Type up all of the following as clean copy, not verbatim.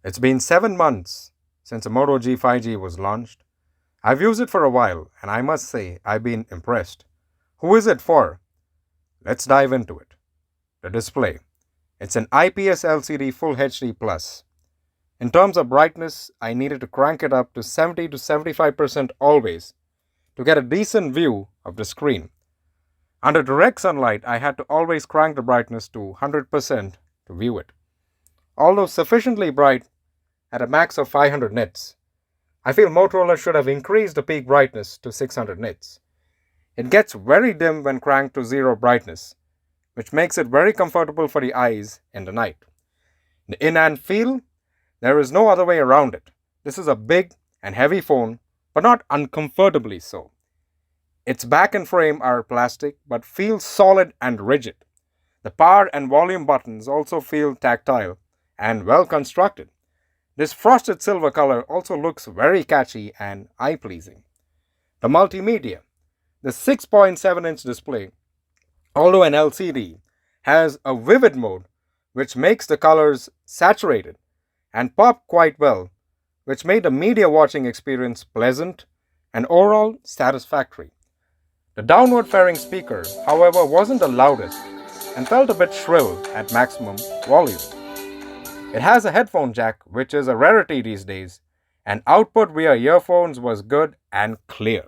It's been 7 months since the Moto G 5G was launched. I've used it for a while and I must say I've been impressed. Who is it for? Let's dive into it. The display. It's an IPS LCD Full HD Plus. In terms of brightness, I needed to crank it up to 70 to 75% always to get a decent view of the screen. Under direct sunlight, I had to always crank the brightness to 100% to view it. Although sufficiently bright at a max of 500 nits, I feel Motorola should have increased the peak brightness to 600 nits. It gets very dim when cranked to zero brightness, which makes it very comfortable for the eyes in the night. The in-hand feel, there is no other way around it. This is a big and heavy phone, but not uncomfortably so. Its back and frame are plastic, but feel solid and rigid. The power and volume buttons also feel tactile and well constructed. This frosted silver color also looks very catchy and eye-pleasing. The multimedia. The 6.7-inch display, although an LCD, has a vivid mode which makes the colors saturated and pop quite well, which made the media watching experience pleasant and overall satisfactory. The downward-faring speaker, however, wasn't the loudest and felt a bit shrill at maximum volume. It has a headphone jack, which is a rarity these days, and output via earphones was good and clear.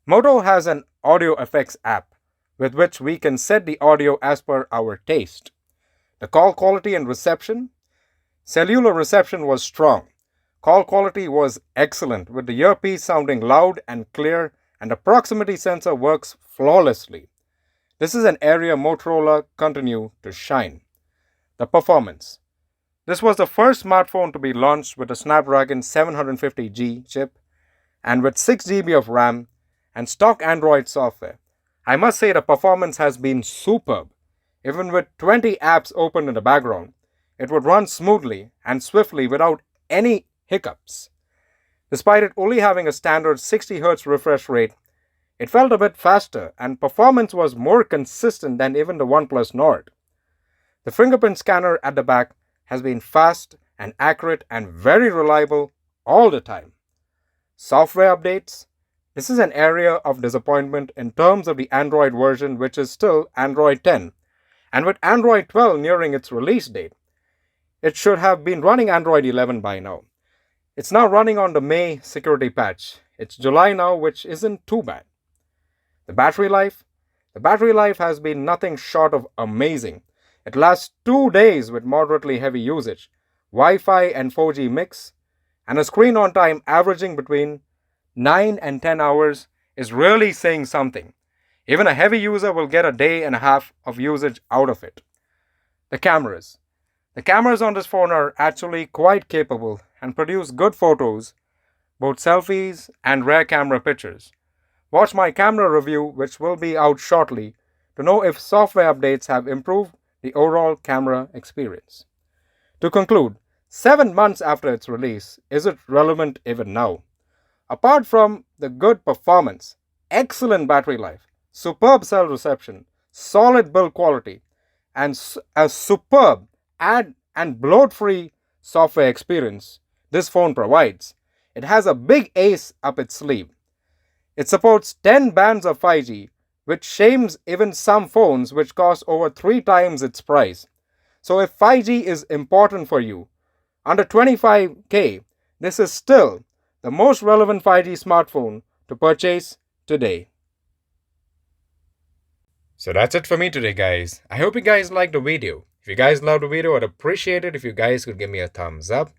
Moto has an audio effects app with which we can set the audio as per our taste. The call quality and reception. Cellular reception was strong. Call quality was excellent with the earpiece sounding loud and clear, and the proximity sensor works flawlessly. This is an area Motorola continue to shine. The performance. This was the first smartphone to be launched with a Snapdragon 750G chip and with 6GB of RAM and stock Android software. I must say the performance has been superb. Even with 20 apps open in the background, it would run smoothly and swiftly without any hiccups. Despite it only having a standard 60Hz refresh rate, it felt a bit faster and performance was more consistent than even the OnePlus Nord. The fingerprint scanner at the back has been fast and accurate and very reliable all the time. Software updates. This is an area of disappointment in terms of the Android version, which is still Android 10. And with Android 12 nearing its release date, it should have been running Android 11 by now. It's now running on the May security patch. It's July now, which isn't too bad. The battery life. The battery life has been nothing short of amazing. It lasts 2 days with moderately heavy usage, Wi-Fi and 4G mix, and a screen on time averaging between 9 and 10 hours is really saying something. Even a heavy user will get a day and a half of usage out of it. The cameras. The cameras on this phone are actually quite capable and produce good photos, both selfies and rare camera pictures. Watch my camera review, which will be out shortly, to know if software updates have improved the overall camera experience. To conclude, 7 months after its release, is it relevant even now? Apart from the good performance, excellent battery life, superb cell reception, solid build quality, and a superb ad and bloat-free software experience this phone provides, it has a big ace up its sleeve. It supports 10 bands of 5G, which shames even some phones which cost over 3 times its price. So if 5G is important for you, under 25K, this is still the most relevant 5G smartphone to purchase today. So that's it for me today, guys. I hope you guys liked the video. If you guys loved the video, I'd appreciate it if you guys could give me a thumbs up.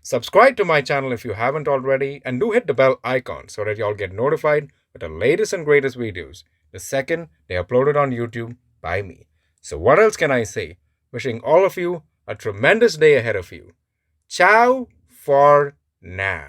Subscribe to my channel if you haven't already, and do hit the bell icon so that y'all get notified with the latest and greatest videos the second they're uploaded on YouTube by me. So what else can I say? Wishing all of you a tremendous day ahead of you. Ciao for now.